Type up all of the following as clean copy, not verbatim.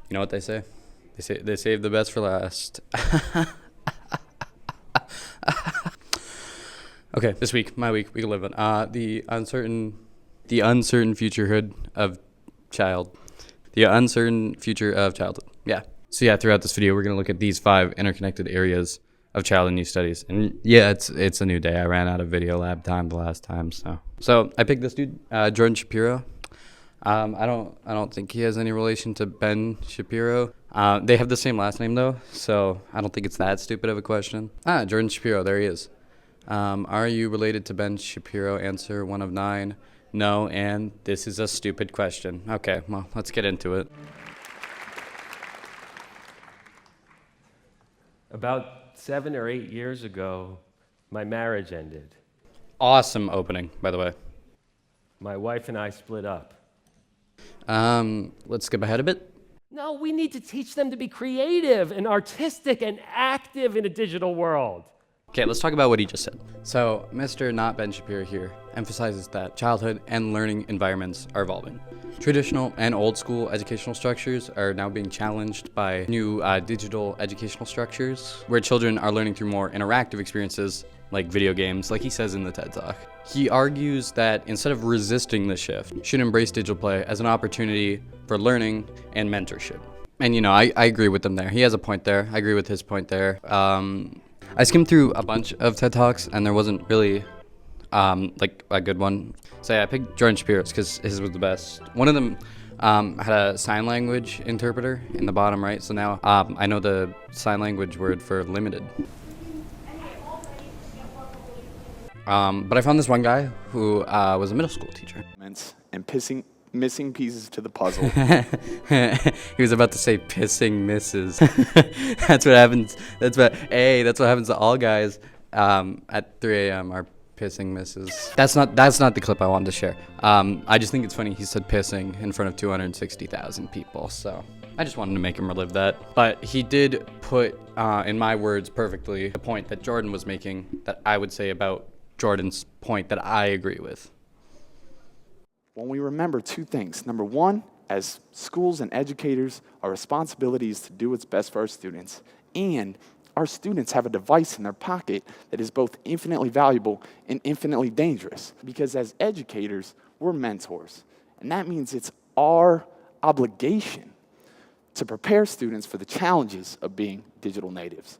You know what they say? They save the best for last. Okay, this week, my week, we can live in. The uncertain futurehood of child. The uncertain future of childhood. Yeah. So yeah, throughout this video, we're gonna look at these 5 interconnected areas of child and youth studies. And yeah, it's a new day. I ran out of video lab time the last time, so I picked this dude, Jordan Shapiro. I don't think he has any relation to Ben Shapiro. They have the same last name though, so I don't think it's that stupid of a question. Jordan Shapiro, there he is. Are you related to Ben Shapiro? Answer 1 of 9. No, and this is a stupid question. Okay, well, let's get into it. About 7 or 8 years ago, my marriage ended. Awesome opening, by the way. My wife and I split up. Let's skip ahead a bit. No, we need to teach them to be creative and artistic and active in a digital world. Okay, let's talk about what he just said. So, Mr. Not Ben Shapiro here emphasizes that childhood and learning environments are evolving. Traditional and old school educational structures are now being challenged by new digital educational structures, where children are learning through more interactive experiences like video games, like he says in the TED Talk. He argues that instead of resisting the shift, should embrace digital play as an opportunity for learning and mentorship. And you know, I agree with him there. He has a point there. I agree with his point there. I skimmed through a bunch of TED Talks and there wasn't really like a good one. So yeah, I picked Jordan Shapiro's because his was the best. One of them had a sign language interpreter in the bottom right, so now I know the sign language word for limited. But I found this one guy who was a middle school teacher. And missing pieces to the puzzle. He was about to say pissing misses. That's what happens. That's what happens to all guys at 3 a.m. are pissing misses. That's not the clip I wanted to share. I just think it's funny he said pissing in front of 260,000 people. So I just wanted to make him relive that. But he did put, in my words perfectly, the point that Jordan was making that I would say about Jordan's point that I agree with. When we remember 2 things. Number 1, as schools and educators, our responsibility is to do what's best for our students. And our students have a device in their pocket that is both infinitely valuable and infinitely dangerous. Because as educators, we're mentors. And that means it's our obligation to prepare students for the challenges of being digital natives.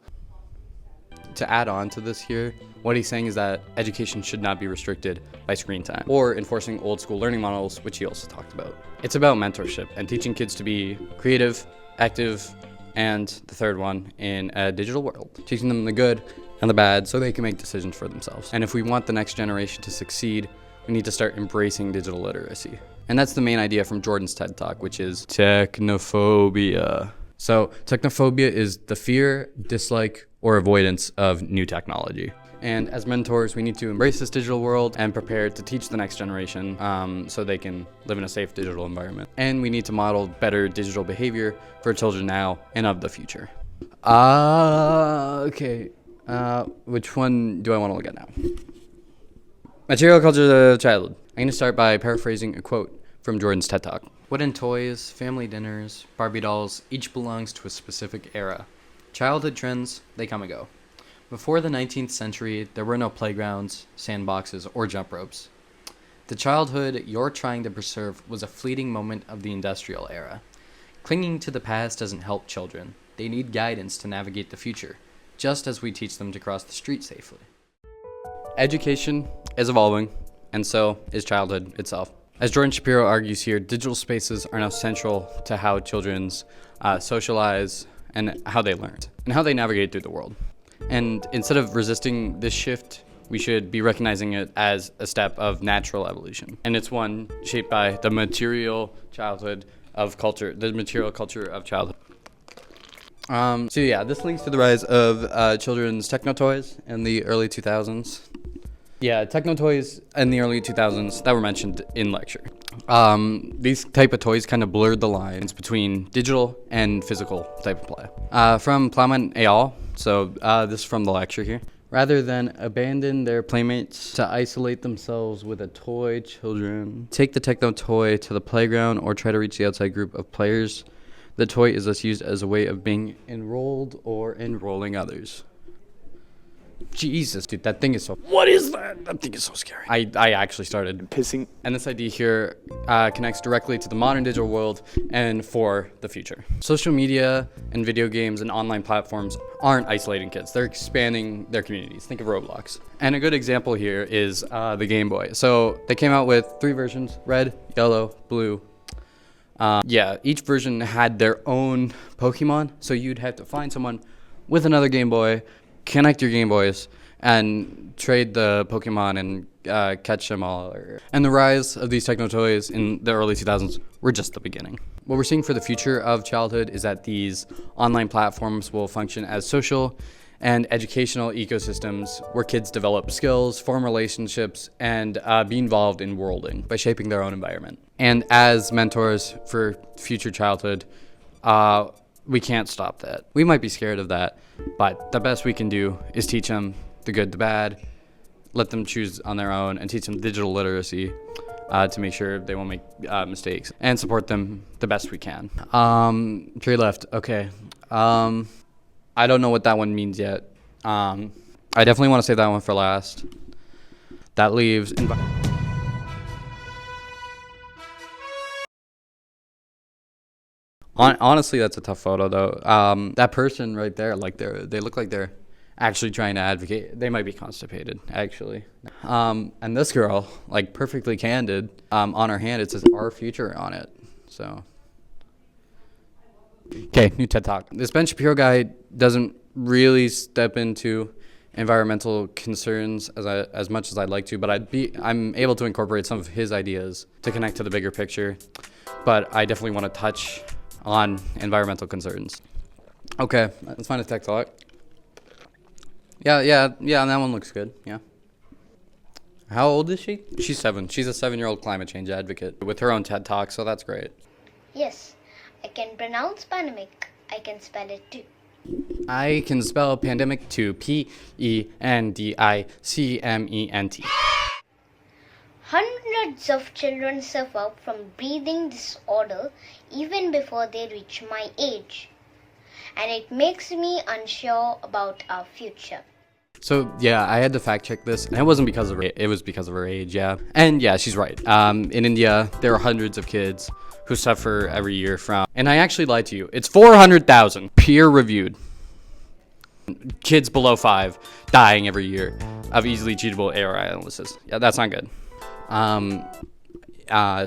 To add on to this here, what he's saying is that education should not be restricted by screen time or enforcing old school learning models, which he also talked about. It's about mentorship and teaching kids to be creative, active, and the third one, in a digital world. Teaching them the good and the bad so they can make decisions for themselves. And if we want the next generation to succeed, we need to start embracing digital literacy. And that's the main idea from Jordan's TED Talk, which is technophobia. So technophobia is the fear, dislike, or avoidance of new technology. And as mentors, we need to embrace this digital world and prepare to teach the next generation so they can live in a safe digital environment. And we need to model better digital behavior for children now and of the future. Okay. Which one do I want to look at now? Material culture of childhood. I'm going to start by paraphrasing a quote from Jordan's TED Talk. Wooden toys, family dinners, Barbie dolls, each belongs to a specific era. Childhood trends, they come and go. Before the 19th century, there were no playgrounds, sandboxes, or jump ropes. The childhood you're trying to preserve was a fleeting moment of the industrial era. Clinging to the past doesn't help children. They need guidance to navigate the future, just as we teach them to cross the street safely. Education is evolving, and so is childhood itself. As Jordan Shapiro argues here, digital spaces are now central to how children socialize and how they learn, and how they navigate through the world. And instead of resisting this shift, we should be recognizing it as a step of natural evolution. And it's one shaped by the material culture of childhood. So yeah, this links to the rise of children's techno toys in the early 2000s. Yeah, techno toys in the early 2000s that were mentioned in lecture. These type of toys kind of blurred the lines between digital and physical type of play. From Plowman et al., so this is from the lecture here. Rather than abandon their playmates to isolate themselves with a toy, children take the techno toy to the playground or try to reach the outside group of players The toy is thus used as a way of being enrolled or enrolling others. Jesus, dude, that thing is so... What is that? That thing is so scary. I actually started Pissing. And this idea here connects directly to the modern digital world and for the future. Social media and video games and online platforms aren't isolating kids. They're expanding their communities. Think of Roblox. And a good example here is the Game Boy. So they came out with 3 versions: red, yellow, blue. Each version had their own Pokemon. So you'd have to find someone with another Game Boy, connect your Game Boys, and trade the Pokemon and catch them all. And the rise of these techno toys in the early 2000s were just the beginning. What we're seeing for the future of childhood is that these online platforms will function as social and educational ecosystems where kids develop skills, form relationships, and be involved in worlding by shaping their own environment. And as mentors for future childhood, we can't stop that. We might be scared of that, but the best we can do is teach them the good, the bad, let them choose on their own, and teach them digital literacy to make sure they won't make mistakes, and support them the best we can. Tree left, okay. I don't know what that one means yet. I definitely want to save that one for last. That leaves... Honestly, that's a tough photo, though. That person right there, like they look like they're actually trying to advocate. They might be constipated, actually. And this girl, like perfectly candid, on her hand, it says "Our Future" on it. So, okay, new TED Talk. This Ben Shapiro guy doesn't really step into environmental concerns as much as I'd like to, but I'm able to incorporate some of his ideas to connect to the bigger picture. But I definitely want to touch on environmental concerns. Okay, let's find a tech talk. Yeah, that one looks good, yeah. How old is she? She's 7. She's a 7-year-old climate change advocate with her own TED Talk, so that's great. Yes, I can pronounce pandemic. I can spell it too. I can spell pandemic too. PENDICMENT. Hundreds of children suffer from breathing disorder even before they reach my age. And it makes me unsure about our future. So, yeah, I had to fact check this, and it wasn't because of it was because of her age, yeah. And yeah, she's right. In India, there are hundreds of kids who suffer every year from, and I actually lied to you, it's 400,000 peer-reviewed kids below 5 dying every year of easily treatable ARI illnesses. Yeah, that's not good.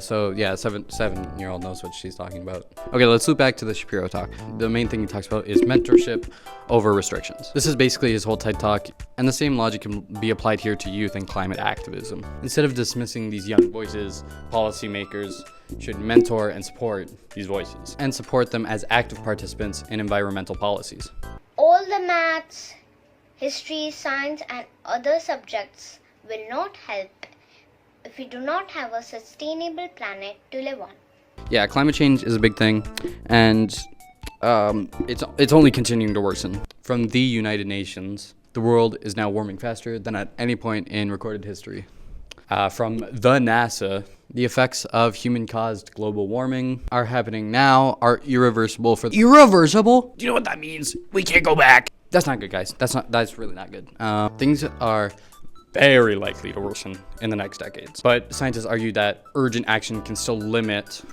So yeah, 7-year-old knows what she's talking about. Okay, let's loop back to the Shapiro talk. The main thing he talks about is mentorship over restrictions. This is basically his whole TED talk, and the same logic can be applied here to youth and climate activism. Instead of dismissing these young voices, policymakers should mentor and support these voices, and support them as active participants in environmental policies. All the maths, history, science, and other subjects will not help if we do not have a sustainable planet to live on. Yeah, climate change is a big thing, and it's only continuing to worsen. From the United Nations, the world is now warming faster than at any point in recorded history. From the NASA, the effects of human-caused global warming are happening now, are irreversible for... Irreversible? Do you know what that means? We can't go back. That's not good, guys. That's really not good. Things are very likely to worsen in the next decades. But scientists argue that urgent action can still limit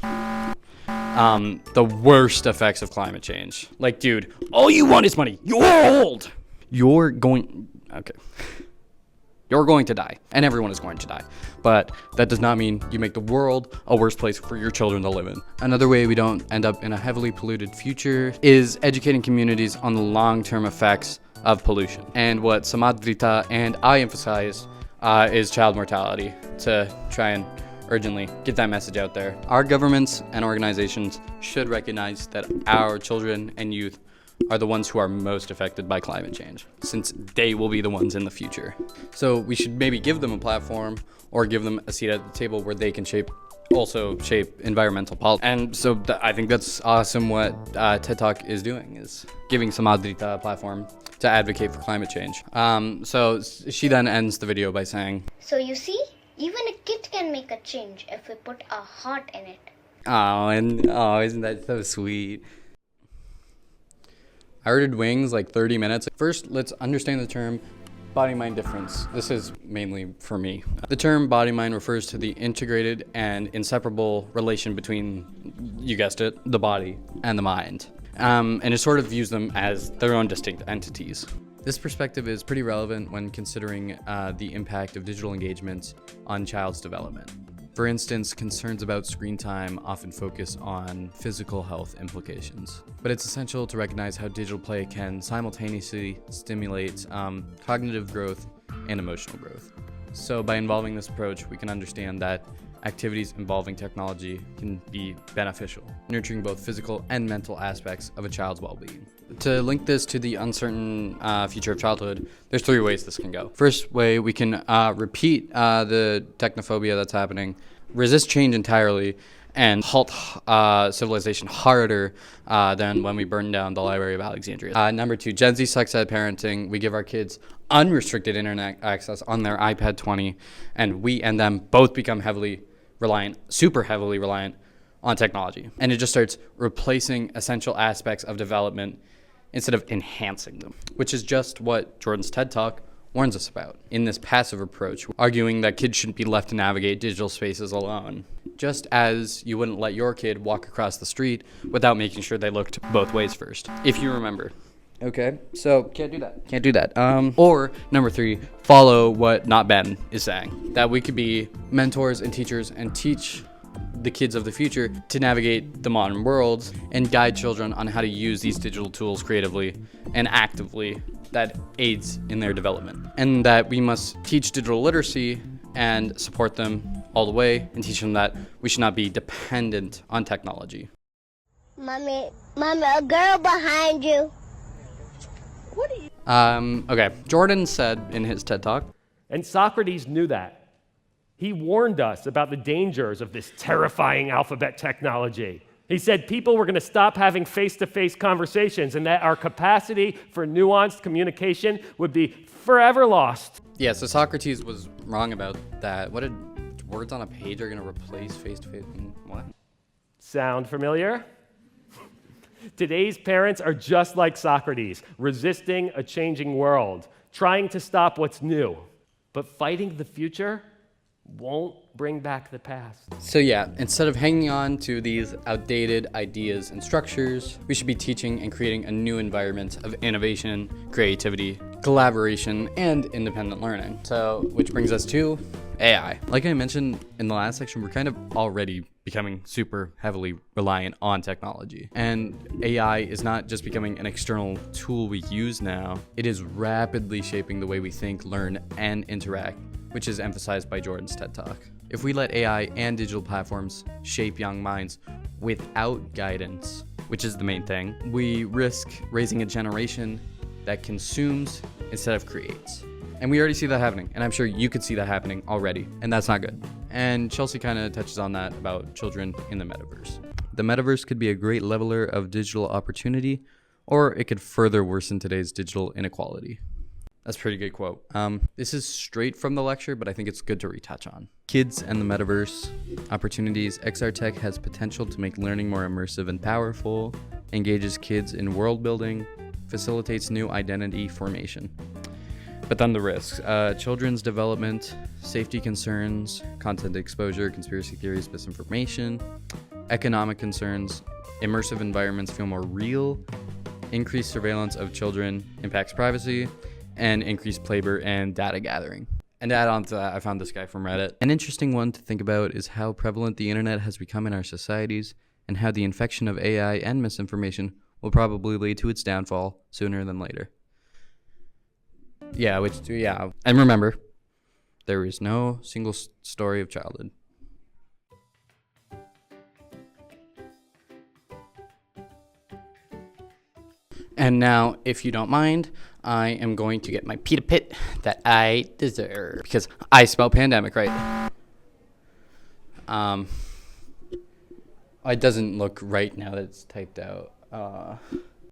the worst effects of climate change. Like, dude, all you want is money. You're old. You're going to die, and everyone is going to die. But that does not mean you make the world a worse place for your children to live in. Another way we don't end up in a heavily polluted future is educating communities on the long-term effects of pollution. And what Samadrita and I emphasize is child mortality, to try and urgently get that message out there. Our governments and organizations should recognize that our children and youth are the ones who are most affected by climate change, since they will be the ones in the future. So we should maybe give them a platform or give them a seat at the table where they can shape environmental policy. And so I think that's awesome what TED Talk is doing, is giving Samadrita a platform to advocate for climate change. So she then ends the video by saying, So you see, even a kid can make a change if we put our heart in it. Oh, isn't that so sweet? I ordered wings like 30 minutes. First, let's understand the term body-mind difference. This is mainly for me. The term body-mind refers to the integrated and inseparable relation between, you guessed it, the body and the mind. And it sort of views them as their own distinct entities. This perspective is pretty relevant when considering the impact of digital engagement on child's development. For instance, concerns about screen time often focus on physical health implications. But it's essential to recognize how digital play can simultaneously stimulate cognitive growth and emotional growth. So by involving this approach, we can understand that activities involving technology can be beneficial, nurturing both physical and mental aspects of a child's well-being. To link this to the uncertain future of childhood, there's 3 ways this can go. First way, we can repeat the technophobia that's happening, resist change entirely, and halt civilization harder than when we burned down the Library of Alexandria. Number 2, Gen Z sucks at parenting. We give our kids unrestricted internet access on their iPad 20, and we and them both become super heavily reliant on technology. And it just starts replacing essential aspects of development instead of enhancing them, which is just what Jordan's TED Talk warns us about in this passive approach, arguing that kids shouldn't be left to navigate digital spaces alone. Just as you wouldn't let your kid walk across the street without making sure they looked both ways first, if you remember. Okay, so can't do that. Or number 3, follow what Not Ben is saying, that we could be mentors and teachers and teach the kids of the future to navigate the modern world and guide children on how to use these digital tools creatively and actively that aids in their development. And that we must teach digital literacy and support them all the way and teach them that we should not be dependent on technology. Mommy, a girl behind you. Okay, Jordan said in his TED Talk, And Socrates knew that. He warned us about the dangers of this terrifying alphabet technology. He said people were going to stop having face-to-face conversations and that our capacity for nuanced communication would be forever lost. yeah, so Socrates was wrong about that. What did words on a page are going to replace face-to-face? What? Sound familiar? Today's parents are just like Socrates, resisting a changing world, trying to stop what's new. But fighting the future won't bring back the past. So yeah, instead of hanging on to these outdated ideas and structures, we should be teaching and creating a new environment of innovation, creativity, collaboration, and independent learning. So, which brings us to AI. Like I mentioned in the last section, we're kind of already becoming super heavily reliant on technology. And AI is not just becoming an external tool we use now, it is rapidly shaping the way we think, learn, and interact, which is emphasized by Jordan's TED Talk. If we let AI and digital platforms shape young minds without guidance, which is the main thing, we risk raising a generation that consumes instead of creates. And we already see that happening, and I'm sure you could see that happening already, and that's not good. And Chelsea kind of touches on that about children in the metaverse. The metaverse could be a great leveler of digital opportunity, or it could further worsen today's digital inequality. That's a pretty good quote. This is straight from the lecture, but I think it's good to retouch on. Kids and the metaverse opportunities. XR Tech has potential to make learning more immersive and powerful, engages kids in world building, facilitates new identity formation. But then the risks. Children's development, safety concerns, content exposure, conspiracy theories, misinformation, economic concerns, immersive environments feel more real, increased surveillance of children impacts privacy, and increased labor and data gathering. And to add on to that, I found this guy from Reddit. An interesting one to think about is how prevalent the internet has become in our societies and how the infection of AI and misinformation will probably lead to its downfall sooner than later. Yeah. And remember, there is no single story of childhood. And now, if you don't mind, I am going to get my pita pit that I deserve because I spell pandemic right. It doesn't look right now that it's typed out.